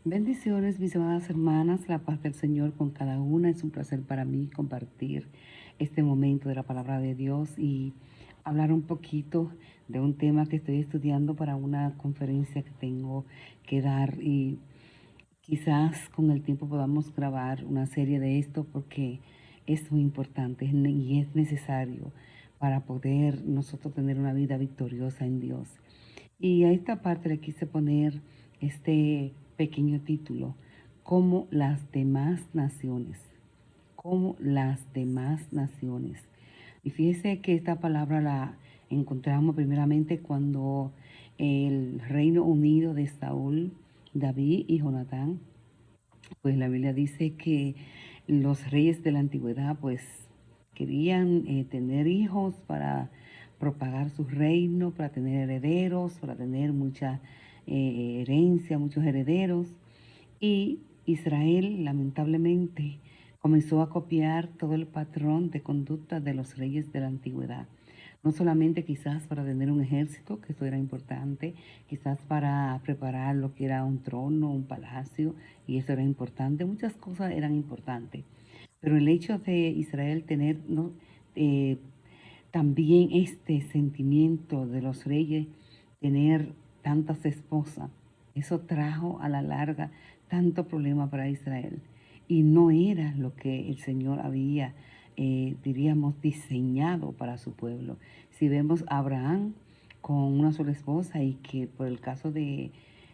Bendiciones, mis amadas hermanas, la paz del Señor con cada una. Es un placer para mí compartir este momento de la palabra de Dios y hablar un poquito de un tema que estoy estudiando para una conferencia que tengo que dar y quizás con el tiempo podamos grabar una serie de esto porque es muy importante y es necesario para poder nosotros tener una vida victoriosa en Dios. Y a esta parte le quise poner este pequeño título, como las demás naciones, como las demás naciones. Y fíjese que esta palabra la encontramos primeramente cuando el Reino Unido de Saúl, David y Jonatán, pues la Biblia dice que los reyes de la antigüedad pues querían tener hijos para propagar su reino, para tener herederos, para tener mucha herencia, muchos herederos. Y Israel lamentablemente comenzó a copiar todo el patrón de conducta de los reyes de la antigüedad. No solamente quizás para tener un ejército, que eso era importante, quizás para preparar lo que era un trono, un palacio, y eso era importante, muchas cosas eran importantes. Pero el hecho de Israel tener Eh, también este sentimiento de los reyes, tener tantas esposas, eso trajo a la larga tanto problema para Israel. Y no era lo que el Señor había, diríamos, diseñado para su pueblo. Si vemos a Abraham con una sola esposa y que por el caso de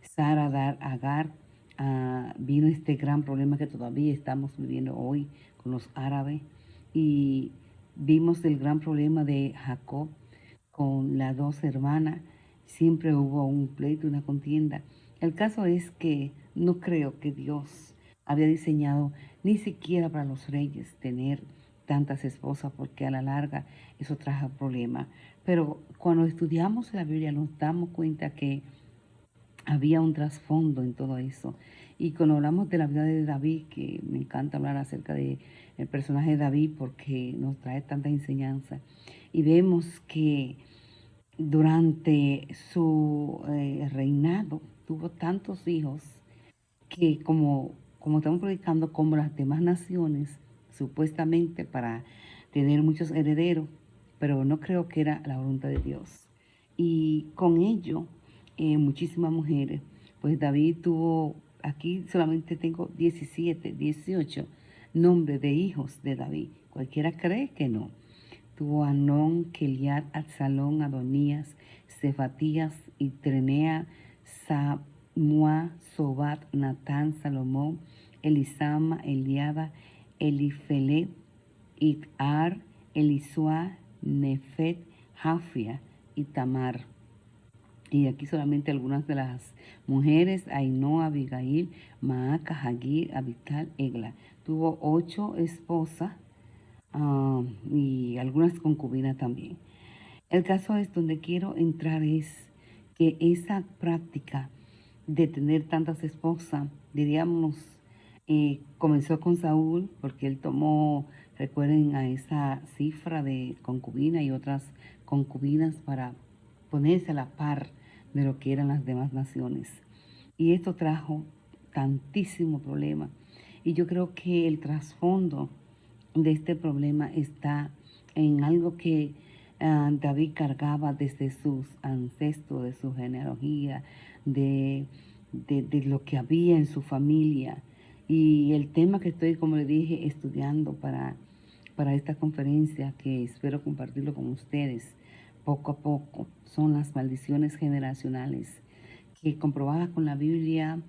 Sara dar Agar, vino este gran problema que todavía estamos viviendo hoy con los árabes. Y vimos el gran problema de Jacob con las dos hermanas. Siempre hubo un pleito, una contienda. El caso es que no creo que Dios había diseñado ni siquiera para los reyes tener tantas esposas, porque a la larga eso trajo problemas. Pero cuando estudiamos la Biblia nos damos cuenta que había un trasfondo en todo eso. Y cuando hablamos de la vida de David, que me encanta hablar acerca de el personaje de David porque nos trae tanta enseñanza, y vemos que durante su reinado tuvo tantos hijos que como estamos predicando, como las demás naciones, supuestamente para tener muchos herederos, pero no creo que era la voluntad de Dios. Y con ello, muchísimas mujeres, pues David tuvo, aquí solamente tengo 17, 18 nombres de hijos de David. Cualquiera cree que no. Tuvo a Anón, Keliat, Absalón, Adonías, Cefatías, Itrenea, Samua, Sobat, Natán, Salomón, Elisama, Eliada, Elifelet, Itar, Elisua, Nefet, Jafia y Tamar. Y aquí solamente algunas de las mujeres: Ainhoa, Abigail, Maaca, Hagir, Abital, Egla. Tuvo 8 esposas, y algunas concubinas también. El caso es donde quiero entrar es que esa práctica de tener tantas esposas, diríamos, comenzó con Saúl, porque él tomó, recuerden, a esa cifra de concubina y otras concubinas para ponerse a la par de lo que eran las demás naciones. Y esto trajo tantísimo problema. Y yo creo que el trasfondo de este problema está en algo que David cargaba desde sus ancestros, de su genealogía, de lo que había en su familia. Y el tema que estoy, como le dije, estudiando para esta conferencia, que espero compartirlo con ustedes poco a poco, son las maldiciones generacionales, que comprobadas con la Biblia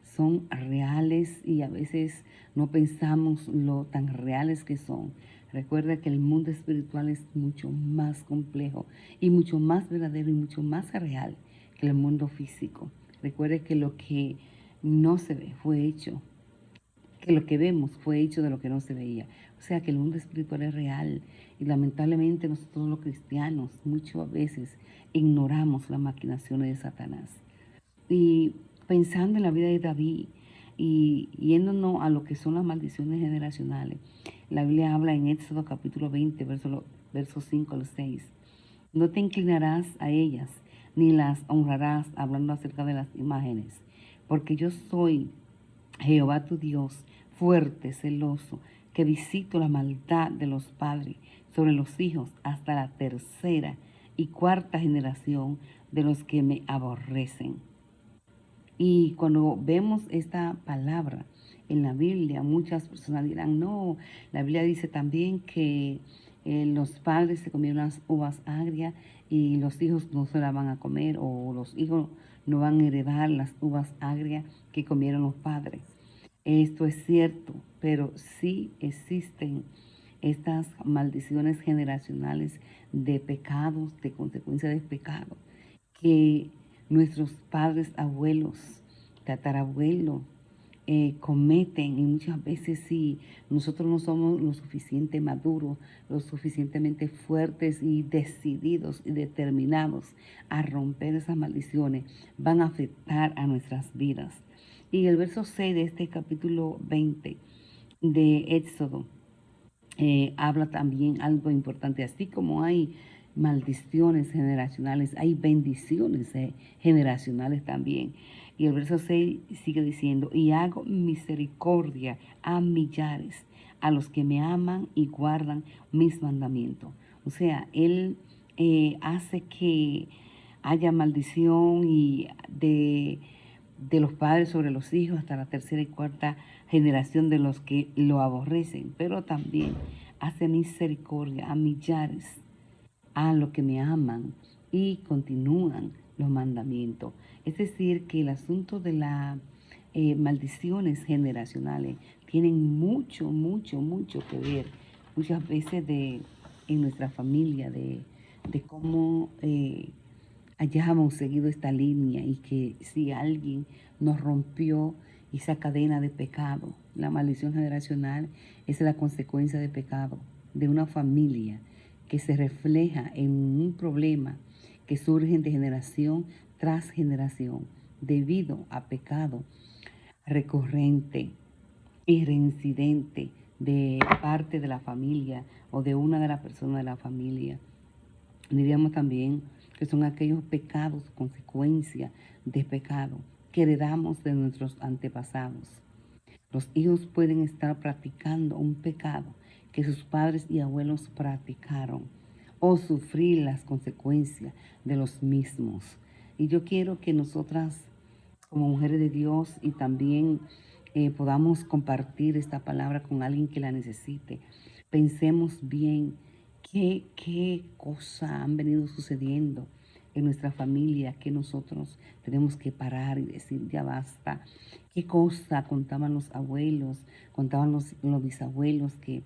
son reales y a veces no pensamos lo tan reales que son. Recuerda que el mundo espiritual es mucho más complejo y mucho más verdadero y mucho más real que el mundo físico. Recuerde que lo que no se ve fue hecho, que lo que vemos fue hecho de lo que no se veía. O sea que el mundo espiritual es real y lamentablemente nosotros los cristianos muchas veces ignoramos las maquinaciones de Satanás. Y pensando en la vida de David y yéndonos a lo que son las maldiciones generacionales, la Biblia habla en Éxodo capítulo 20, versos 5 al 6. No te inclinarás a ellas, ni las honrarás, hablando acerca de las imágenes, porque yo soy Jehová tu Dios, fuerte, celoso, que visito la maldad de los padres sobre los hijos hasta la tercera y cuarta generación de los que me aborrecen. Y cuando vemos esta palabra en la Biblia, muchas personas dirán, no, la Biblia dice también que los padres se comieron las uvas agrias y los hijos no se las van a comer, o los hijos no van a heredar las uvas agrias que comieron los padres. Esto es cierto, pero sí existen estas maldiciones generacionales de pecados, de consecuencia de pecado, que nuestros padres, abuelos, tatarabuelos cometen, y muchas veces si nosotros no somos lo suficiente maduros, lo suficientemente fuertes y decididos y determinados a romper esas maldiciones, van a afectar a nuestras vidas. Y el verso 6 de este capítulo 20 de Éxodo habla también algo importante. Así como hay maldiciones generacionales, hay bendiciones generacionales también. Y el verso 6 sigue diciendo, y hago misericordia a millares, a los que me aman y guardan mis mandamientos. O sea, Él hace que haya maldición y de los padres sobre los hijos hasta la tercera y cuarta generación de los que lo aborrecen, pero también hace misericordia a millares, a los que me aman y continúan los mandamientos. Es decir, que el asunto de las maldiciones generacionales tienen mucho, mucho, mucho que ver muchas veces en nuestra familia, de cómo hayamos seguido esta línea, y que si alguien nos rompió esa cadena de pecado, la maldición generacional es la consecuencia de pecado de una familia que se refleja en un problema que surge de generación tras generación debido a pecado recurrente y reincidente de parte de la familia o de una de las personas de la familia. Diríamos también que son aquellos pecados, consecuencia de pecado que heredamos de nuestros antepasados. Los hijos pueden estar practicando un pecado que sus padres y abuelos practicaron, o sufrir las consecuencias de los mismos. Y yo quiero que nosotras, como mujeres de Dios, y también podamos compartir esta palabra con alguien que la necesite, pensemos bien qué cosas han venido sucediendo en nuestra familia, que nosotros tenemos que parar y decir, ya basta. Qué cosa contaban los abuelos, contaban los bisabuelos que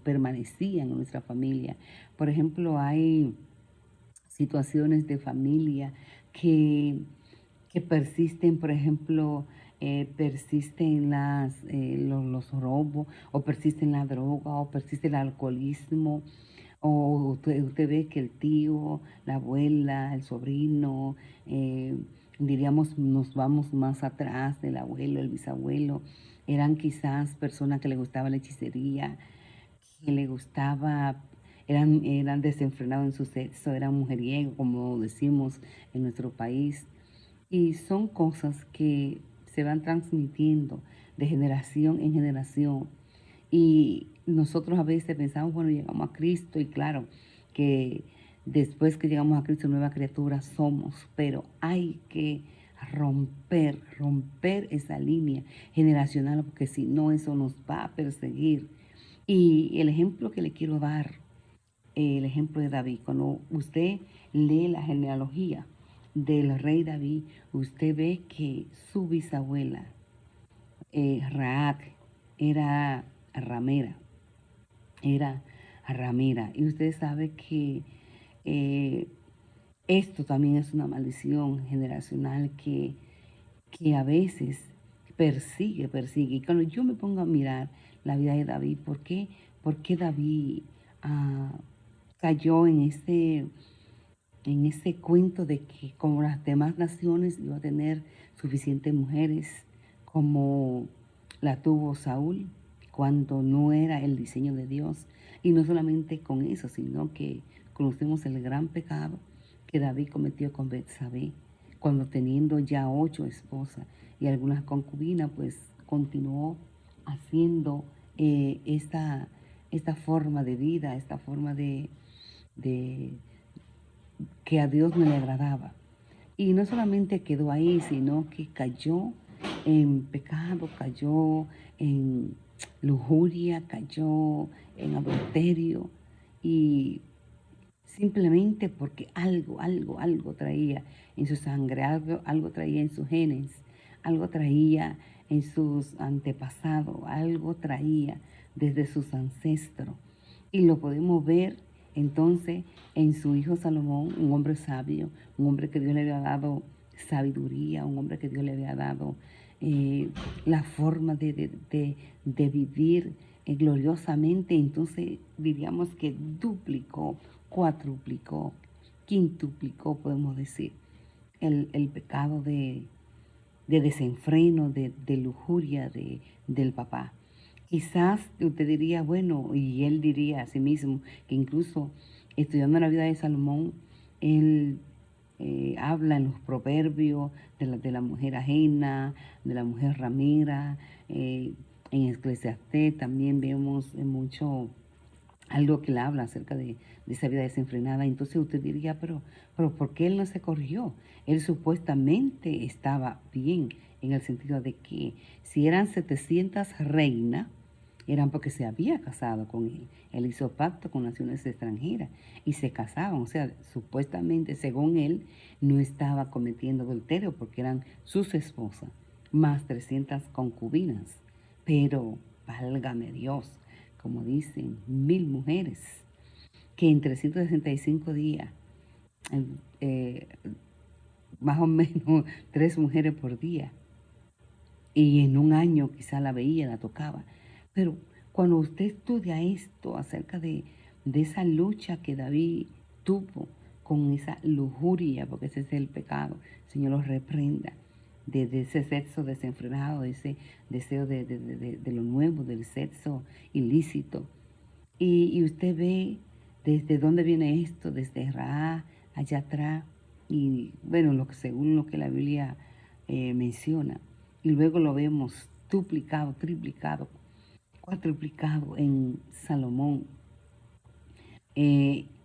permanecían en nuestra familia. Por ejemplo, hay situaciones de familia que persisten. Por ejemplo, persisten los robos, o persisten la droga, o persiste el alcoholismo, o usted ve que el tío, la abuela, el sobrino, diríamos, nos vamos más atrás, el abuelo, el bisabuelo, eran quizás personas que les gustaba la hechicería, que les gustaba, eran desenfrenados en su sexo, eran mujeriegos, como decimos en nuestro país. Y son cosas que se van transmitiendo de generación en generación. Y nosotros a veces pensamos, bueno, llegamos a Cristo, y claro que después que llegamos a Cristo, nueva criatura somos, pero hay que romper esa línea generacional, porque si no, eso nos va a perseguir. Y el ejemplo que le quiero dar, el ejemplo de David, cuando usted lee la genealogía del rey David, usted ve que su bisabuela, Raab, era ramera, y usted sabe que eh, esto también es una maldición generacional que a veces persigue. Y cuando yo me pongo a mirar la vida de David, ¿por qué David cayó en ese cuento de que como las demás naciones iba a tener suficientes mujeres como la tuvo Saúl, cuando no era el diseño de Dios? Y no solamente con eso, sino que conocemos el gran pecado que David cometió con Betsabé, cuando teniendo ya 8 esposas y algunas concubinas, pues continuó haciendo esta forma de vida, esta forma de que a Dios no le agradaba. Y no solamente quedó ahí, sino que cayó en pecado, cayó en lujuria, cayó en adulterio y simplemente porque algo traía en su sangre, algo traía en sus genes, algo traía en sus antepasados, algo traía desde sus ancestros. Y lo podemos ver entonces en su hijo Salomón, un hombre sabio, un hombre que Dios le había dado sabiduría, un hombre que Dios le había dado la forma de vivir gloriosamente. Entonces diríamos que duplicó, cuatruplicó, quintuplicó, podemos decir, el pecado de desenfreno, de lujuria del papá. Quizás usted diría, bueno, y él diría a sí mismo, que incluso estudiando la vida de Salomón, él habla en los proverbios de la mujer ajena, de la mujer ramera, en Eclesiastés también vemos mucho algo que le habla acerca de esa vida desenfrenada. Entonces usted diría, pero ¿por qué él no se corrigió? Él supuestamente estaba bien, en el sentido de que si eran 700 reinas, eran porque se había casado con él. Él hizo pacto con naciones extranjeras y se casaban. O sea, supuestamente, según él, no estaba cometiendo adulterio porque eran sus esposas, más 300 concubinas. Pero, válgame Dios, como dicen, 1000 mujeres, que en 365 días, eh, más o menos 3 mujeres por día, y en un año quizá la veía, la tocaba. Pero cuando usted estudia esto acerca de esa lucha que David tuvo con esa lujuria, porque ese es el pecado, el Señor los reprenda, de ese sexo desenfrenado, de ese deseo de lo nuevo, del sexo ilícito. Y usted ve desde dónde viene esto, desde Ra, allá atrás, y bueno, según lo que la Biblia menciona. Y luego lo vemos duplicado, triplicado, cuatriplicado en Salomón.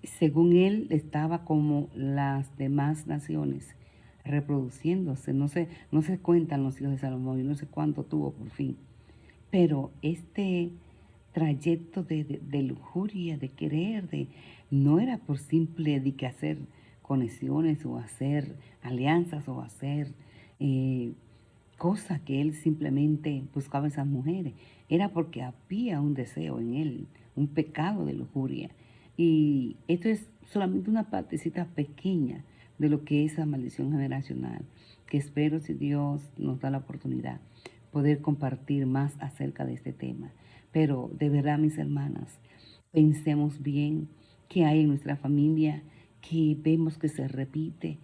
Según él, estaba como las demás naciones reproduciéndose. No se cuentan los hijos de Salomón, y no sé cuánto tuvo por fin. Pero este trayecto de lujuria, de querer, no era por simple de que hacer conexiones o hacer alianzas o hacer cosas que él simplemente buscaba en esas mujeres. Era porque había un deseo en él, un pecado de lujuria. Y esto es solamente una partecita pequeña de lo que es la maldición generacional, que espero, si Dios nos da la oportunidad, poder compartir más acerca de este tema. Pero de verdad, mis hermanas, pensemos bien qué hay en nuestra familia, que vemos que se repite,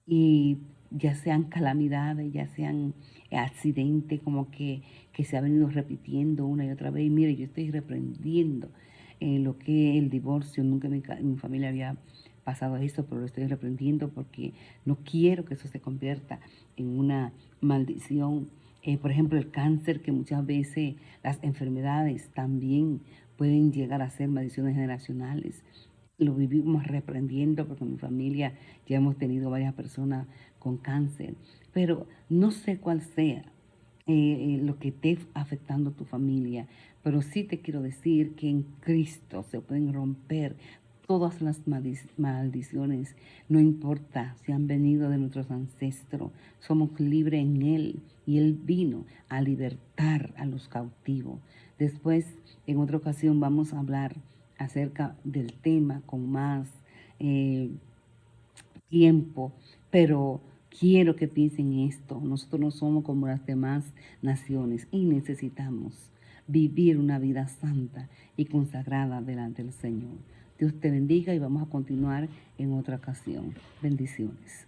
y ya sean calamidades, ya sean accidentes, como que se ha venido repitiendo una y otra vez. Y mire, yo estoy reprendiendo lo que es el divorcio. Nunca en mi familia había pasado eso, pero lo estoy reprendiendo porque no quiero que eso se convierta en una maldición. Por ejemplo, el cáncer, que muchas veces las enfermedades también pueden llegar a ser maldiciones generacionales. Lo vivimos reprendiendo porque en mi familia ya hemos tenido varias personas con cáncer, pero no sé cuál sea lo que esté afectando tu familia, pero sí te quiero decir que en Cristo se pueden romper todas las maldiciones, no importa si han venido de nuestros ancestros, somos libres en Él y Él vino a libertar a los cautivos. Después, en otra ocasión, vamos a hablar acerca del tema con más eh, tiempo, pero quiero que piensen esto. Nosotros no somos como las demás naciones y necesitamos vivir una vida santa y consagrada delante del Señor. Dios te bendiga y vamos a continuar en otra ocasión. Bendiciones.